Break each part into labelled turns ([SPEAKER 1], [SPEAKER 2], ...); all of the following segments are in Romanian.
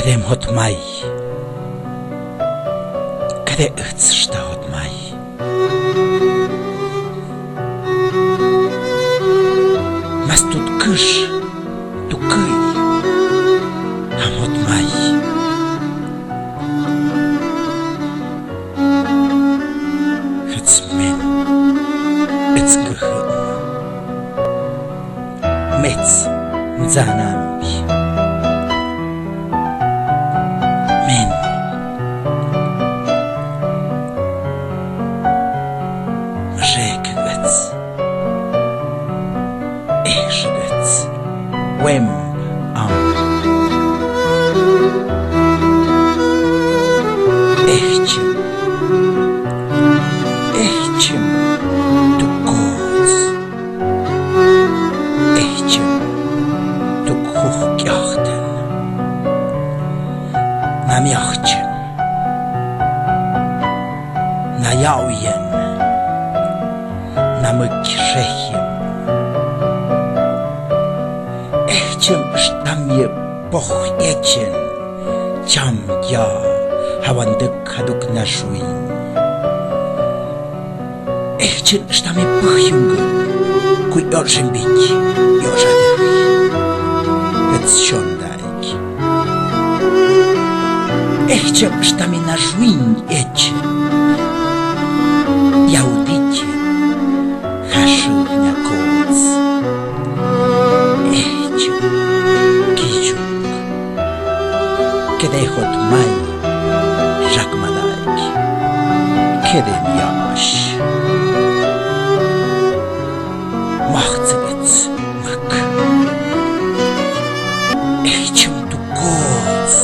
[SPEAKER 1] Kedem hot mai, kede sta hot mai. Mas tut kış, tu kıy, ham hot mai. Hıts men, ets gıhın, mets nzanambi. Men, mrzekgıts, ehşgıts, wem am. Ehçim, tu goz, ehçim, tu kuhkyahtın, nam yahçın, na yauyen, na mıkrehim, ehçim ştamye boh eçin, çam ya havandık haduk naşuin. Ehçin ştami pıhyungı, kuy yorşin bik, yorşadık, hıts şondayk. Ehçim ştami naşuin eçin, yaudikin, haşıhnya koz. Ehçim, kicuk, kedey hot may, jakmadayk, kedem yaş. Mahtzıbıts mık. Ehçim tu goz.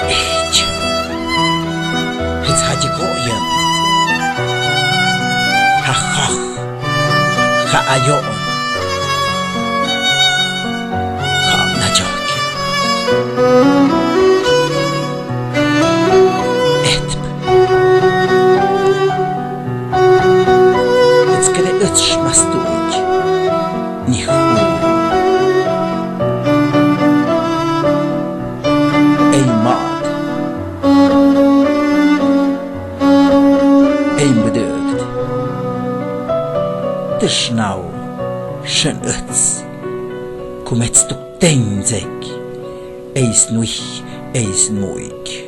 [SPEAKER 1] Ehçim. Hıts hadi koyam. Ha hah. Ha ayon. Ha nacakin. Etb. Hıts kede ıtşmastuk. Nihu. Ey mad. Ey bedögt. Tışnau. Schön ötz. Kumetz tuk tenzek. Eis nuich, eis muig.